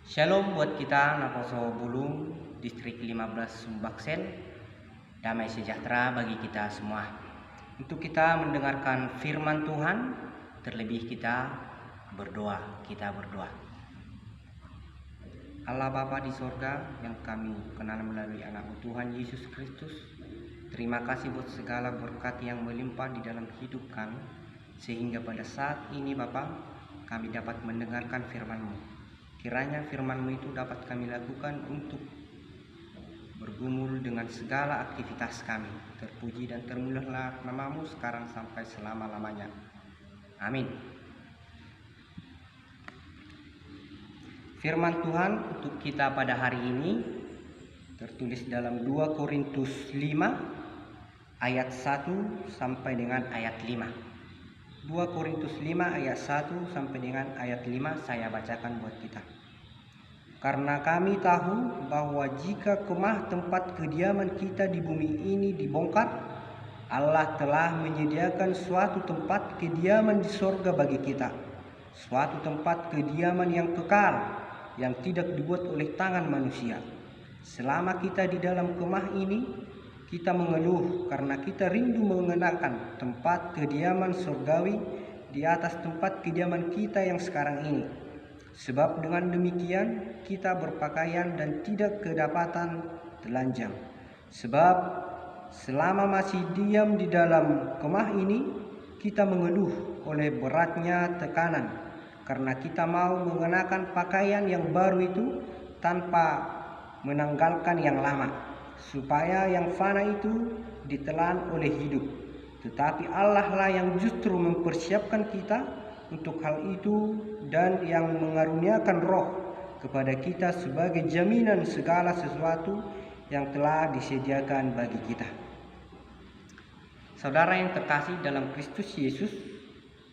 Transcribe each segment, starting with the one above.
Shalom buat kita Naposo Bulung, distrik 15 Sumbaksen. Damai sejahtera bagi kita semua. Untuk kita mendengarkan firman Tuhan, terlebih kita berdoa. Allah Bapa di sorga yang kami kenal melalui anak Tuhan Yesus Kristus, terima kasih buat segala berkat yang melimpah di dalam hidup kami, sehingga pada saat ini Bapa, kami dapat mendengarkan firman-Mu. Kiranya firman-Mu itu dapat kami lakukan untuk bergumul dengan segala aktivitas kami. Terpuji dan termulialah nama-Mu sekarang sampai selama-lamanya. Amin. Firman Tuhan untuk kita pada hari ini tertulis dalam 2 Korintus 5 ayat 1 sampai dengan ayat 5. 2 Korintus 5 ayat 1 sampai dengan ayat 5 saya bacakan buat kita. Karena kami tahu bahwa jika kemah tempat kediaman kita di bumi ini dibongkar, Allah telah menyediakan suatu tempat kediaman di sorga bagi kita, suatu tempat kediaman yang kekal, yang tidak dibuat oleh tangan manusia. Selama kita di dalam kemah ini, kita mengeluh karena kita rindu mengenakan tempat kediaman surgawi di atas tempat kediaman kita yang sekarang ini. Sebab dengan demikian kita berpakaian dan tidak kedapatan telanjang. Sebab selama masih diam di dalam kemah ini, kita mengeluh oleh beratnya tekanan, karena kita mau mengenakan pakaian yang baru itu tanpa menanggalkan yang lama, supaya yang fana itu ditelan oleh hidup. Tetapi Allah lah yang justru mempersiapkan kita untuk hal itu dan yang mengaruniakan roh kepada kita sebagai jaminan segala sesuatu yang telah disediakan bagi kita. Saudara yang terkasih dalam Kristus Yesus,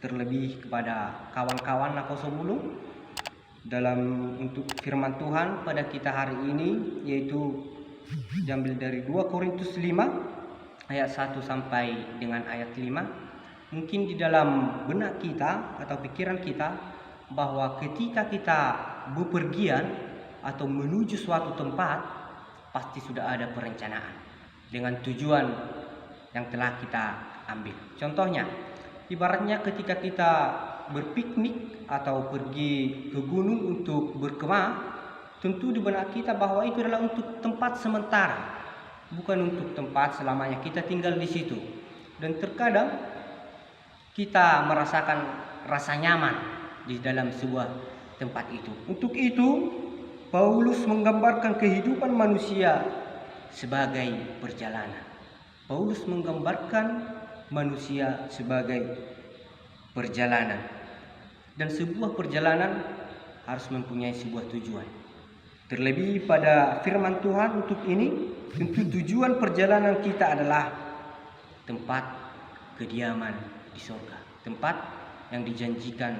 terlebih kepada kawan-kawan Naposo Bulung, dalam untuk firman Tuhan pada kita hari ini, yaitu diambil dari 2 Korintus 5 ayat 1 sampai dengan ayat 5. Mungkin di dalam benak kita atau pikiran kita bahwa ketika kita bepergian atau menuju suatu tempat, pasti sudah ada perencanaan dengan tujuan yang telah kita ambil. Contohnya, ibaratnya ketika kita berpiknik atau pergi ke gunung untuk berkemah, tentu di benak kita bahwa itu adalah untuk tempat sementara, bukan untuk tempat selamanya kita tinggal di situ. Dan terkadang kita merasakan rasa nyaman di dalam sebuah tempat itu. Untuk itu, Paulus menggambarkan kehidupan manusia sebagai perjalanan. Paulus menggambarkan manusia sebagai perjalanan. Dan sebuah perjalanan harus mempunyai sebuah tujuan. Terlebih pada firman Tuhan untuk ini, tentu tujuan perjalanan kita adalah tempat kediaman di surga, tempat yang dijanjikan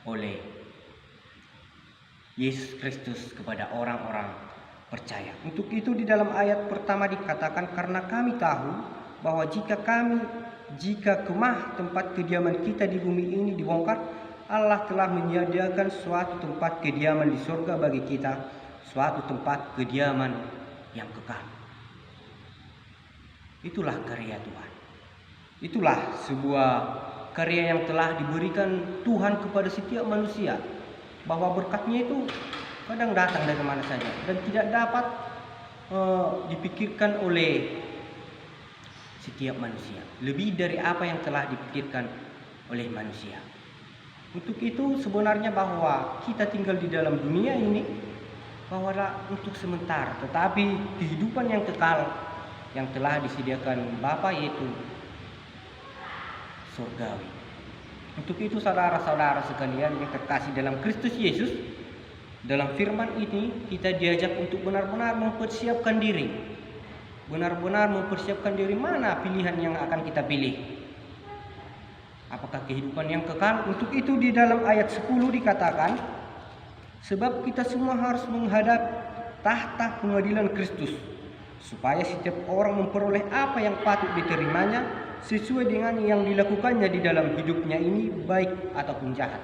oleh Yesus Kristus kepada orang-orang percaya. Untuk itu di dalam ayat pertama dikatakan, karena kami tahu bahwa jika kemah tempat kediaman kita di bumi ini dibongkar, Allah telah menyediakan suatu tempat kediaman di surga bagi kita, suatu tempat kediaman yang kekal. Itulah karya Tuhan. Itulah sebuah karya yang telah diberikan Tuhan kepada setiap manusia, bahwa berkatnya itu kadang datang dari mana saja dan tidak dapat dipikirkan oleh setiap manusia, lebih dari apa yang telah dipikirkan oleh manusia. Untuk itu sebenarnya bahwa kita tinggal di dalam dunia ini bahwa untuk sementara, tetapi kehidupan yang kekal yang telah disediakan Bapa yaitu surgawi. Untuk itu saudara-saudara sekalian yang terkasih dalam Kristus Yesus, dalam firman ini kita diajak untuk benar-benar mempersiapkan diri. Benar-benar mempersiapkan diri, mana pilihan yang akan kita pilih. Apakah kehidupan yang kekal? Untuk itu di dalam ayat 10 dikatakan, sebab kita semua harus menghadap tahta pengadilan Kristus, supaya setiap orang memperoleh apa yang patut diterimanya sesuai dengan yang dilakukannya di dalam hidupnya ini, baik ataupun jahat.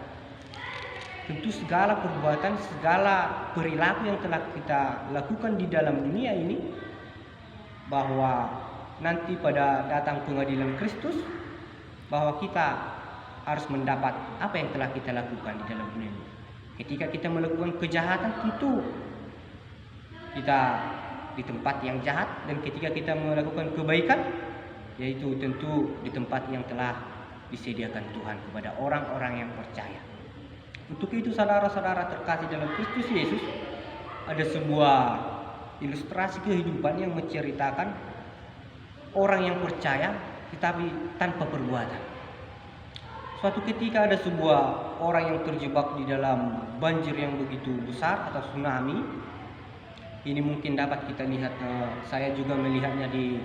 tentu segala perbuatan, segala perilaku yang telah kita lakukan di dalam dunia ini, bahwa nanti pada datang pengadilan Kristus, bahwa kita harus mendapat apa yang telah kita lakukan di dalam dunia ini. Ketika kita melakukan kejahatan, tentu kita di tempat yang jahat, dan ketika kita melakukan kebaikan, yaitu tentu di tempat yang telah disediakan Tuhan kepada orang-orang yang percaya. Untuk itu saudara-saudara terkasih dalam Kristus Yesus, ada sebuah ilustrasi kehidupan yang menceritakan orang yang percaya tetapi tanpa perbuatan. Suatu ketika ada sebuah orang yang terjebak di dalam banjir yang begitu besar atau tsunami. Ini mungkin dapat kita lihat, saya juga melihatnya di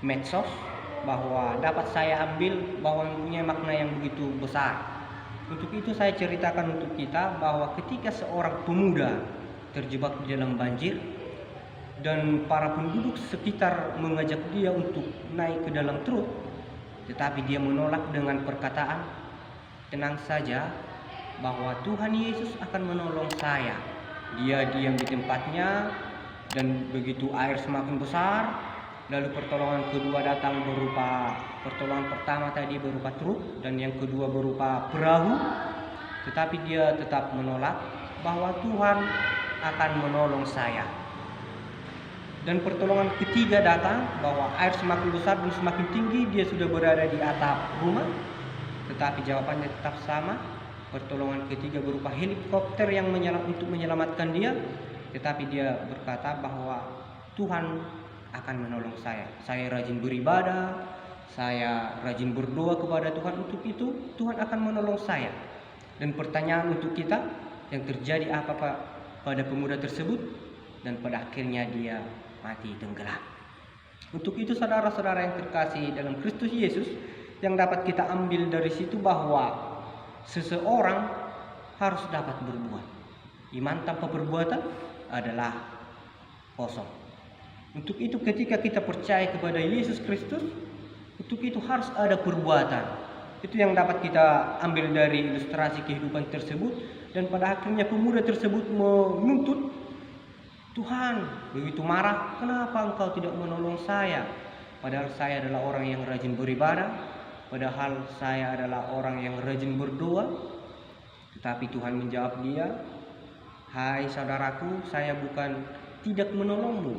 medsos, bahwa dapat saya ambil bahwa mempunyai makna yang begitu besar. Untuk itu saya ceritakan untuk kita bahwa ketika seorang pemuda terjebak di dalam banjir dan para penduduk sekitar mengajak dia untuk naik ke dalam truk, tetapi dia menolak dengan perkataan, "Tenang saja, bahwa Tuhan Yesus akan menolong saya." Dia diam di tempatnya, dan begitu air semakin besar, lalu pertolongan kedua datang berupa, pertolongan pertama tadi berupa truk, dan yang kedua berupa perahu, tetapi dia tetap menolak bahwa Tuhan akan menolong saya. Dan pertolongan ketiga datang, bahwa air semakin besar dan semakin tinggi, dia sudah berada di atap rumah, tetapi jawabannya tetap sama. Pertolongan ketiga berupa helikopter yang untuk menyelamatkan dia, tetapi dia berkata bahwa Tuhan akan menolong saya. Saya rajin beribadah, saya rajin berdoa kepada Tuhan, untuk itu Tuhan akan menolong saya. Dan pertanyaan untuk kita, yang terjadi apa pada pemuda tersebut? Dan pada akhirnya dia mati tenggelam. Untuk itu saudara-saudara yang terkasih dalam Kristus Yesus, yang dapat kita ambil dari situ bahwa seseorang harus dapat berbuat. Iman tanpa perbuatan adalah kosong. Untuk itu ketika kita percaya kepada Yesus Kristus, untuk itu harus ada perbuatan. Itu yang dapat kita ambil dari ilustrasi kehidupan tersebut. Dan pada akhirnya pemuda tersebut menuntut, "Tuhan, begitu marah, kenapa engkau tidak menolong saya? Padahal saya adalah orang yang rajin beribadah, padahal saya adalah orang yang rajin berdoa." Tetapi Tuhan menjawab dia, "Hai saudaraku, saya bukan tidak menolongmu,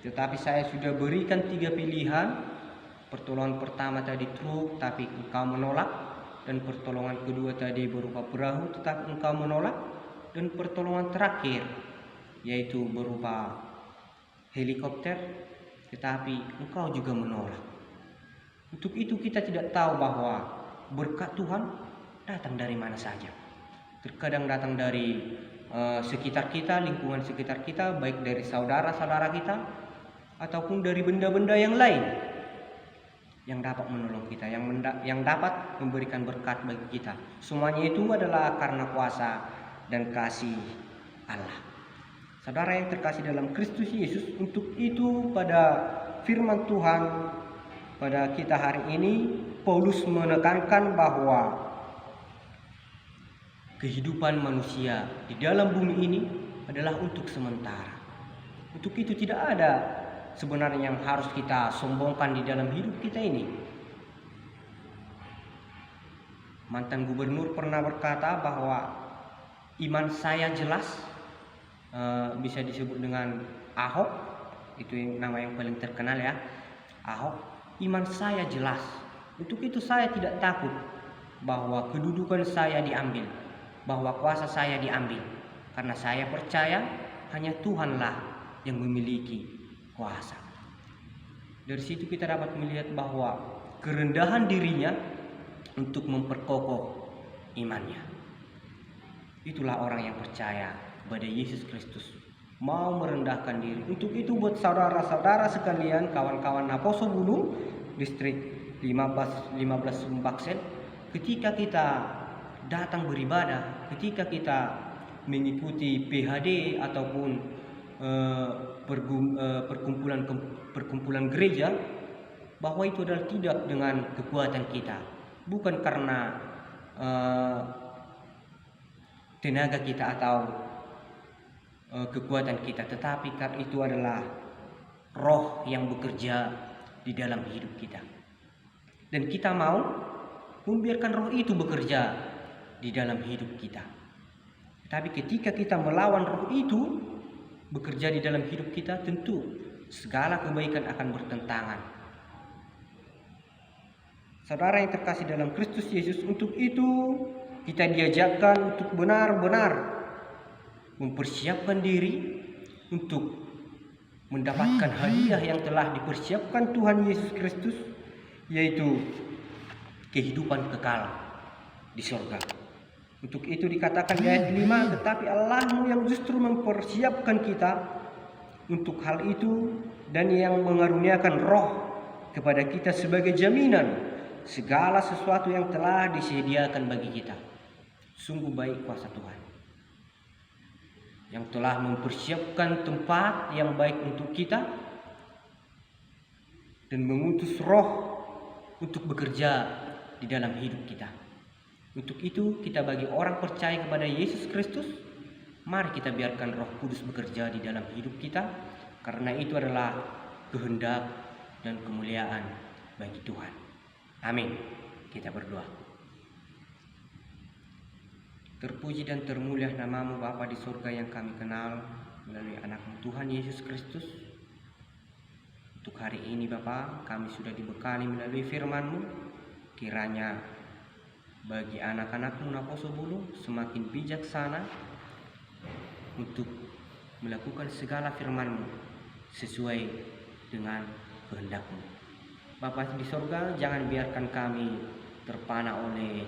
tetapi saya sudah berikan 3 pilihan. Pertolongan pertama tadi truk, tapi engkau menolak. Dan pertolongan kedua tadi berupa perahu, tetapi engkau menolak. Dan pertolongan terakhir, yaitu berupa helikopter, tetapi engkau juga menolak." Untuk itu kita tidak tahu bahwa berkat Tuhan datang dari mana saja. Terkadang datang dari sekitar kita, lingkungan sekitar kita, baik dari saudara-saudara kita ataupun dari benda-benda yang lain yang dapat menolong kita, yang dapat memberikan berkat bagi kita. Semuanya itu adalah karena kuasa dan kasih Allah. Saudara yang terkasih dalam Kristus Yesus, untuk itu pada firman Tuhan pada kita hari ini, Paulus menekankan bahwa kehidupan manusia di dalam bumi ini adalah untuk sementara. Untuk itu tidak ada sebenarnya yang harus kita sombongkan di dalam hidup kita ini. Mantan gubernur pernah berkata bahwa iman saya jelas, bisa disebut dengan Ahok, itu nama yang paling terkenal ya, Ahok. Iman saya jelas, untuk itu saya tidak takut bahwa kedudukan saya diambil, bahwa kuasa saya diambil, karena saya percaya hanya Tuhanlah yang memiliki kuasa. Dari situ kita dapat melihat bahwa kerendahan dirinya untuk memperkokoh imannya. Itulah orang yang percaya kepada Yesus Kristus, mau merendahkan diri. Untuk itu buat saudara-saudara sekalian, kawan-kawan Naposo Bulung, distrik 15 Sumbaksel, ketika kita datang beribadah, ketika kita mengikuti PHD ataupun perkumpulan gereja, bahwa itu adalah tidak dengan kekuatan kita, bukan karena tenaga kita atau kekuatan kita, tetapi karena itu adalah roh yang bekerja di dalam hidup kita. Dan kita mau membiarkan roh itu bekerja di dalam hidup kita. Tapi ketika kita melawan roh itu bekerja di dalam hidup kita, tentu segala kebaikan akan bertentangan. Saudara yang terkasih dalam Kristus Yesus, untuk itu kita diajarkan untuk benar-benar mempersiapkan diri untuk mendapatkan hadiah yang telah dipersiapkan Tuhan Yesus Kristus, yaitu kehidupan kekal di surga. Untuk itu dikatakan di ayat 5, tetapi Allahmu yang justru mempersiapkan kita untuk hal itu dan yang mengaruniakan roh kepada kita sebagai jaminan segala sesuatu yang telah disediakan bagi kita. Sungguh baik kuasa Tuhan yang telah mempersiapkan tempat yang baik untuk kita dan mengutus roh untuk bekerja di dalam hidup kita. Untuk itu kita bagi orang percaya kepada Yesus Kristus, mari kita biarkan Roh Kudus bekerja di dalam hidup kita, karena itu adalah kehendak dan kemuliaan bagi Tuhan. Amin. Kita berdoa. Terpuji dan termulia namamu Bapa di surga yang kami kenal melalui anakmu Tuhan Yesus Kristus. Untuk hari ini Bapa, kami sudah dibekali melalui firman-Mu. Kiranya bagi anak-anak-Mu Naposobulu semakin bijaksana untuk melakukan segala firman-Mu sesuai dengan kehendak-Mu. Bapa di surga, jangan biarkan kami terpana oleh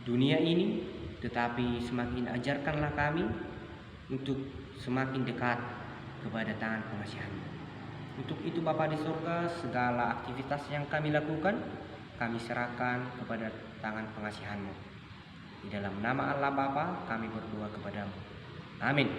dunia ini, tetapi semakin ajarkanlah kami untuk semakin dekat kepada tangan pengasihan-Mu. Untuk itu Bapa di surga, segala aktivitas yang kami lakukan, kami serahkan kepada tangan pengasihan-Mu. Di dalam nama Allah Bapa, kami berdoa kepada-Mu. Amin.